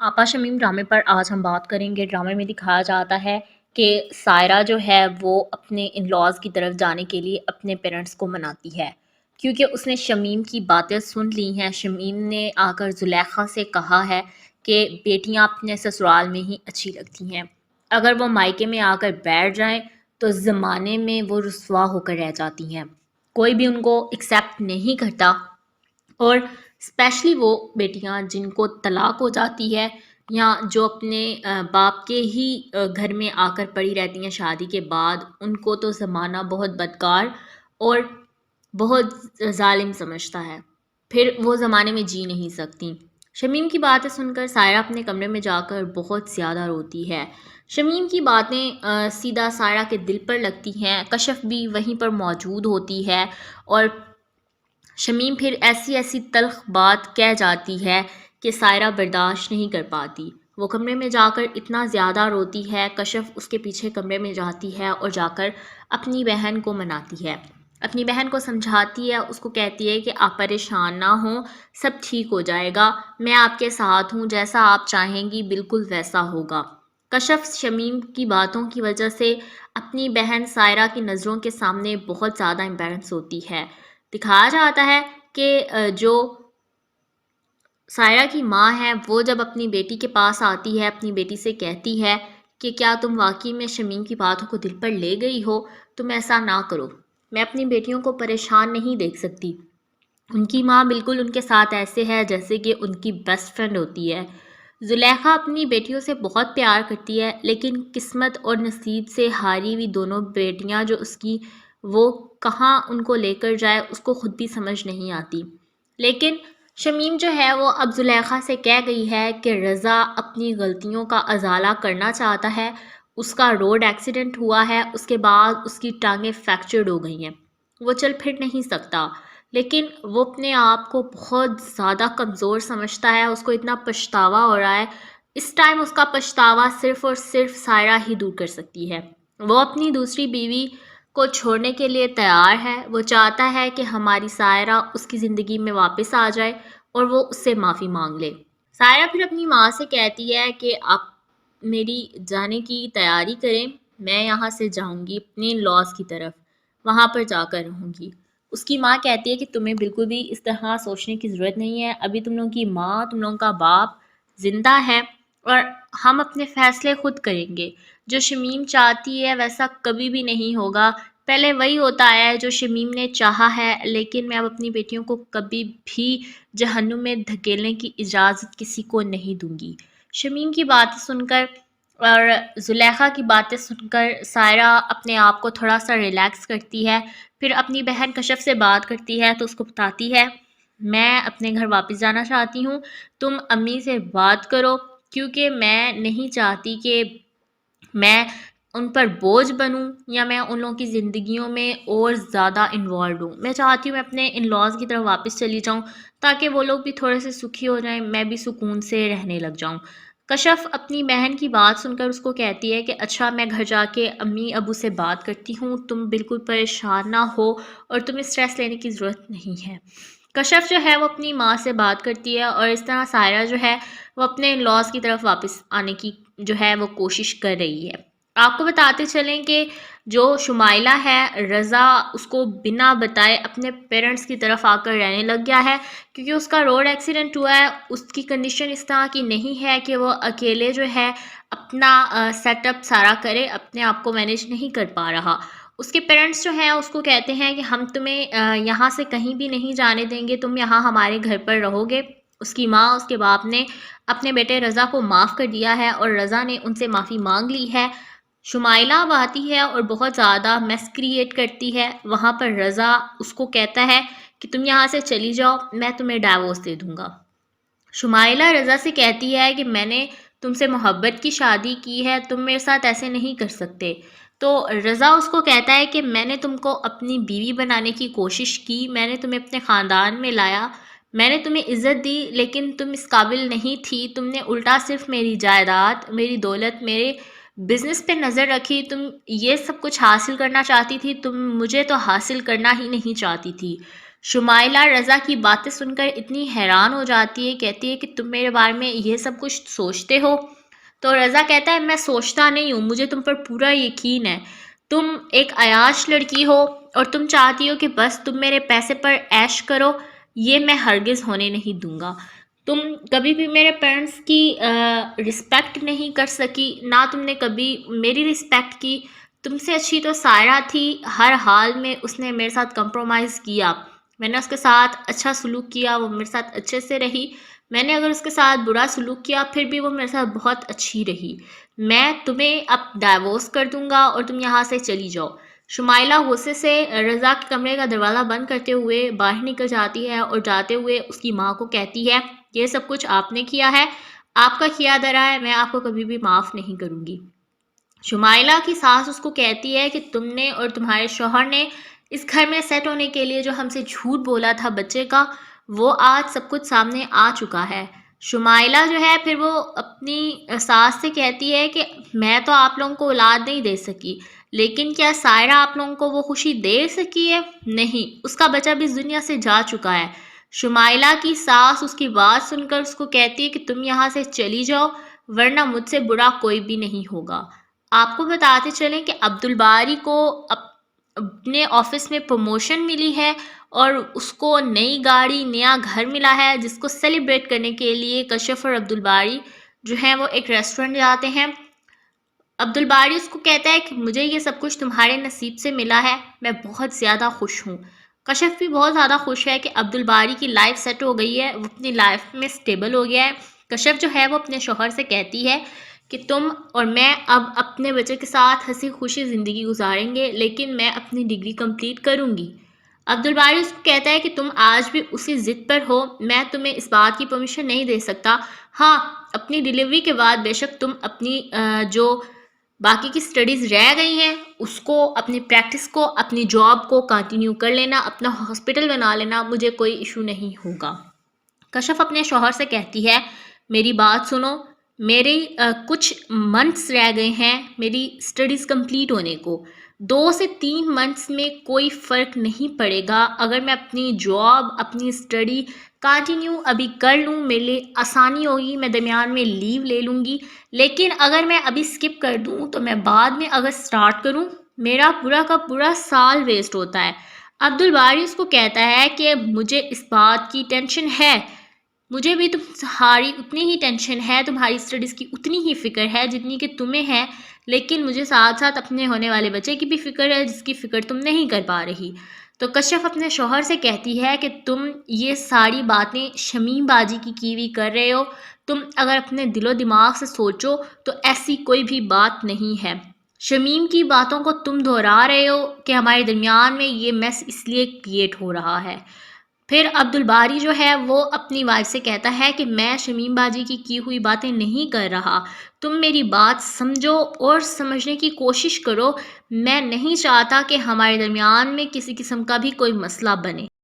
آپا شمیم ڈرامے پر آج ہم بات کریں گے۔ ڈرامے میں دکھایا جاتا ہے کہ سائرہ جو ہے وہ اپنے ان لاز کی طرف جانے کے لیے اپنے پیرنٹس کو مناتی ہے، کیونکہ اس نے شمیم کی باتیں سن لی ہیں۔ شمیم نے آ کر زلیخا سے کہا ہے کہ بیٹیاں اپنے سسرال میں ہی اچھی لگتی ہیں، اگر وہ مائکے میں آ کر بیٹھ جائیں تو زمانے میں وہ رسوا ہو کر رہ جاتی ہیں، کوئی بھی ان کو ایکسیپٹ نہیں کرتا۔ اور اسپیشلی وہ بیٹیاں جن کو طلاق ہو جاتی ہے یا جو اپنے باپ کے ہی گھر میں آ کر پڑی رہتی ہیں شادی کے بعد، ان کو تو زمانہ بہت بدکار اور بہت ظالم سمجھتا ہے، پھر وہ زمانے میں جی نہیں سکتی۔ شمیم کی باتیں سن کر سائرہ اپنے کمرے میں جا کر بہت زیادہ روتی ہے۔ شمیم کی باتیں سیدھا سائرہ کے دل پر لگتی ہیں۔ کشف بھی وہیں پر موجود ہوتی ہے اور شمیم پھر ایسی ایسی تلخ بات کہہ جاتی ہے کہ سائرہ برداشت نہیں کر پاتی۔ وہ کمرے میں جا کر اتنا زیادہ روتی ہے۔ کشف اس کے پیچھے کمرے میں جاتی ہے اور جا کر اپنی بہن کو مناتی ہے، اپنی بہن کو سمجھاتی ہے، اس کو کہتی ہے کہ آپ پریشان نہ ہوں، سب ٹھیک ہو جائے گا، میں آپ کے ساتھ ہوں، جیسا آپ چاہیں گی بالکل ویسا ہوگا۔ کشف شمیم کی باتوں کی وجہ سے اپنی بہن سائرہ کی نظروں کے سامنے بہت زیادہ امبیرنس ہوتی ہے۔ دکھایا جاتا ہے کہ جو سائرہ کی ماں ہے وہ جب اپنی بیٹی کے پاس آتی ہے، اپنی بیٹی سے کہتی ہے کہ کیا تم واقعی میں شمیم کی باتوں کو دل پر لے گئی ہو، تم ایسا نہ کرو، میں اپنی بیٹیوں کو پریشان نہیں دیکھ سکتی۔ ان کی ماں بالکل ان کے ساتھ ایسے ہے جیسے کہ ان کی بیسٹ فرینڈ ہوتی ہے۔ زلیخا اپنی بیٹیوں سے بہت پیار کرتی ہے، لیکن قسمت اور نصیب سے ہاری ہوئی دونوں بیٹیاں جو اس کی، وہ کہاں ان کو لے کر جائے اس کو خود بھی سمجھ نہیں آتی۔ لیکن شمیم جو ہے وہ اب زلیخا سے کہہ گئی ہے کہ رضا اپنی غلطیوں کا ازالہ کرنا چاہتا ہے۔ اس کا روڈ ایکسیڈنٹ ہوا ہے، اس کے بعد اس کی ٹانگیں فریکچرڈ ہو گئی ہیں، وہ چل پھر نہیں سکتا، لیکن وہ اپنے آپ کو بہت زیادہ کمزور سمجھتا ہے، اس کو اتنا پچھتاوا ہو رہا ہے۔ اس ٹائم اس کا پچھتاوا صرف اور صرف سائرہ ہی دور کر سکتی ہے۔ وہ اپنی دوسری بیوی کو چھوڑنے کے لیے تیار ہے، وہ چاہتا ہے کہ ہماری سائرہ اس کی زندگی میں واپس آ جائے اور وہ اس سے معافی مانگ لے۔ سائرہ پھر اپنی ماں سے کہتی ہے کہ آپ میری جانے کی تیاری کریں، میں یہاں سے جاؤں گی اپنے لاس کی طرف، وہاں پر جا کر رہوں گی۔ اس کی ماں کہتی ہے کہ تمہیں بالکل بھی اس طرح سوچنے کی ضرورت نہیں ہے، ابھی تم لوگوں کی ماں، تم لوگوں کا باپ زندہ ہے اور ہم اپنے فیصلے خود کریں گے۔ جو شمیم چاہتی ہے ویسا کبھی بھی نہیں ہوگا، پہلے وہی ہوتا آیا ہے جو شمیم نے چاہا ہے، لیکن میں اب اپنی بیٹیوں کو کبھی بھی جہنم میں دھکیلنے کی اجازت کسی کو نہیں دوں گی۔ شمیم کی باتیں سن کر اور زلیخا کی باتیں سن کر سائرہ اپنے آپ کو تھوڑا سا ریلیکس کرتی ہے، پھر اپنی بہن کشف سے بات کرتی ہے تو اس کو بتاتی ہے میں اپنے گھر واپس جانا چاہتی ہوں، تم امی سے بات کرو، کیونکہ میں نہیں چاہتی کہ میں ان پر بوجھ بنوں یا میں ان لوگوں کی زندگیوں میں اور زیادہ انوالوڈ ہوں۔ میں چاہتی ہوں میں اپنے ان لاز کی طرف واپس چلی جاؤں تاکہ وہ لوگ بھی تھوڑے سے سکھی ہو جائیں، میں بھی سکون سے رہنے لگ جاؤں۔ کشف اپنی بہن کی بات سن کر اس کو کہتی ہے کہ اچھا میں گھر جا کے امی ابو سے بات کرتی ہوں، تم بالکل پریشان نہ ہو اور تمہیں اسٹریس لینے کی ضرورت نہیں ہے۔ کشف جو ہے وہ اپنی ماں سے بات کرتی ہے اور اس طرح سائرہ جو ہے وہ اپنے لاس کی طرف واپس آنے کی جو ہے وہ کوشش کر رہی ہے۔ آپ کو بتاتے چلیں کہ جو شمائلہ ہے، رضا اس کو بنا بتائے اپنے پیرنٹس کی طرف آ کر رہنے لگ گیا ہے، کیونکہ اس کا روڈ ایکسیڈنٹ ہوا ہے، اس کی کنڈیشن اس طرح کی نہیں ہے کہ وہ اکیلے جو ہے اپنا سیٹ اپ سارا کرے، اپنے آپ کو مینیج نہیں کر پا رہا۔ اس کے پیرنٹس جو ہیں اس کو کہتے ہیں کہ ہم تمہیں یہاں سے کہیں بھی نہیں جانے دیں گے، تم یہاں ہمارے گھر پر رہو گے۔ اس کی ماں، اس کے باپ نے اپنے بیٹے رضا کو معاف کر دیا ہے اور رضا نے ان سے معافی مانگ لی ہے۔ شمائلہ اب آتی ہے اور بہت زیادہ میس کریٹ کرتی ہے، وہاں پر رضا اس کو کہتا ہے کہ تم یہاں سے چلی جاؤ، میں تمہیں ڈائیورس دے دوں گا۔ شمائلہ رضا سے کہتی ہے کہ میں نے تم سے محبت کی شادی کی ہے، تم میرے ساتھ ایسے نہیں کر سکتے۔ تو رضا اس کو کہتا ہے کہ میں نے تم کو اپنی بیوی بنانے کی کوشش کی، میں نے تمہیں اپنے خاندان میں لایا، میں نے تمہیں عزت دی، لیکن تم اس قابل نہیں تھی، تم نے الٹا صرف میری جائیداد، میری دولت، میرے بزنس پہ نظر رکھی، تم یہ سب کچھ حاصل کرنا چاہتی تھی، تم مجھے تو حاصل کرنا ہی نہیں چاہتی تھی۔ شمائلہ رضا کی باتیں سن کر اتنی حیران ہو جاتی ہے، کہتی ہے کہ تم میرے بارے میں یہ سب کچھ سوچتے ہو؟ تو رضا کہتا ہے میں سوچتا نہیں ہوں، مجھے تم پر پورا یقین ہے۔ تم ایک عیاش لڑکی ہو اور تم چاہتی ہو کہ بس تم میرے پیسے پر عیش کرو، یہ میں ہرگز ہونے نہیں دوں گا۔ تم کبھی بھی میرے پیرنٹس کی رسپیکٹ نہیں کر سکی، نہ تم نے کبھی میری رسپیکٹ کی۔ تم سے اچھی تو سائرہ تھی، ہر حال میں اس نے میرے ساتھ کمپرومائز کیا، میں نے اس کے ساتھ اچھا سلوک کیا، وہ میرے ساتھ اچھے سے رہی۔ میں نے اگر اس کے ساتھ برا سلوک کیا پھر بھی وہ میرے ساتھ بہت اچھی رہی۔ میں تمہیں اب ڈائیورس کر دوں گا اور تم یہاں سے چلی جاؤ۔ شمائلہ غصے سے رضا کے کمرے کا دروازہ بند کرتے ہوئے باہر نکل جاتی ہے اور جاتے ہوئے اس کی ماں کو کہتی ہے یہ سب کچھ آپ نے کیا ہے، آپ کا کیا درا ہے، میں آپ کو کبھی بھی معاف نہیں کروں گی۔ شمائلہ کی ساس اس کو کہتی ہے کہ تم نے اور تمہارے شوہر نے اس گھر میں سیٹ ہونے کے لیے جو ہم سے جھوٹ بولا تھا بچے کا، وہ آج سب کچھ سامنے آ چکا ہے۔ شمائلہ جو ہے پھر وہ اپنی ساس سے کہتی ہے کہ میں تو آپ لوگوں کو اولاد نہیں دے سکی، لیکن کیا سائرہ آپ لوگوں کو وہ خوشی دے سکی ہے؟ نہیں، اس کا بچہ بھی اس دنیا سے جا چکا ہے۔ شمائلہ کی ساس اس کی بات سن کر اس کو کہتی ہے کہ تم یہاں سے چلی جاؤ، ورنہ مجھ سے برا کوئی بھی نہیں ہوگا۔ آپ کو بتاتے چلیں کہ عبدالباری کو اپنے آفس میں پروموشن ملی ہے اور اس کو نئی گاڑی، نیا گھر ملا ہے، جس کو سیلیبریٹ کرنے کے لیے کشف اور عبدالباری جو ہیں وہ ایک ریسٹورنٹ جاتے ہیں۔ عبدالباری اس کو کہتا ہے کہ مجھے یہ سب کچھ تمہارے نصیب سے ملا ہے، میں بہت زیادہ خوش ہوں۔ کشف بھی بہت زیادہ خوش ہے کہ عبدالباری کی لائف سیٹ ہو گئی ہے، وہ اپنی لائف میں سٹیبل ہو گیا ہے۔ کشف جو ہے وہ اپنے شوہر سے کہتی ہے کہ تم اور میں اب اپنے بچے کے ساتھ ہنسی خوشی زندگی گزاریں گے، لیکن میں اپنی ڈگری کمپلیٹ کروں گی۔ عبدالباری اس کو کہتا ہے کہ تم آج بھی اسی ضد پر ہو، میں تمہیں اس بات کی پرمیشن نہیں دے سکتا۔ ہاں، اپنی ڈیلیوری کے بعد بے شک تم اپنی جو باقی کی سٹڈیز رہ گئی ہیں اس کو، اپنی پریکٹس کو، اپنی جاب کو کنٹینیو کر لینا، اپنا ہاسپٹل بنا لینا، مجھے کوئی ایشو نہیں ہوگا۔ کشف اپنے شوہر سے کہتی ہے میری بات سنو، میری کچھ منتھس رہ گئے ہیں میری سٹڈیز کمپلیٹ ہونے کو، 2 سے 3 منتھس میں کوئی فرق نہیں پڑے گا اگر میں اپنی جاب، اپنی سٹڈی کنٹینیو ابھی کر لوں، میرے لیے آسانی ہوگی، میں درمیان میں لیو لے لوں گی۔ لیکن اگر میں ابھی سکپ کر دوں تو میں بعد میں اگر سٹارٹ کروں میرا پورا کا پورا سال ویسٹ ہوتا ہے۔ عبدالباری اس کو کہتا ہے کہ مجھے اس بات کی ٹینشن ہے، مجھے بھی تمہاری اتنی ہی ٹینشن ہے، تمہاری سٹڈیز کی اتنی ہی فکر ہے جتنی کہ تمہیں ہے، لیکن مجھے ساتھ ساتھ اپنے ہونے والے بچے کی بھی فکر ہے جس کی فکر تم نہیں کر پا رہی۔ تو کشف اپنے شوہر سے کہتی ہے کہ تم یہ ساری باتیں شمیم باجی کی ہوئی کر رہے ہو، تم اگر اپنے دل و دماغ سے سوچو تو ایسی کوئی بھی بات نہیں ہے۔ شمیم کی باتوں کو تم دہرا رہے ہو کہ ہمارے درمیان میں یہ میس اس لیے کریٹ ہو رہا ہے۔ پھر عبدالباری جو ہے وہ اپنی وائف سے کہتا ہے کہ میں شمیم باجی کی ہوئی باتیں نہیں کر رہا، تم میری بات سمجھو اور سمجھنے کی کوشش کرو، میں نہیں چاہتا کہ ہمارے درمیان میں کسی قسم کا بھی کوئی مسئلہ بنے۔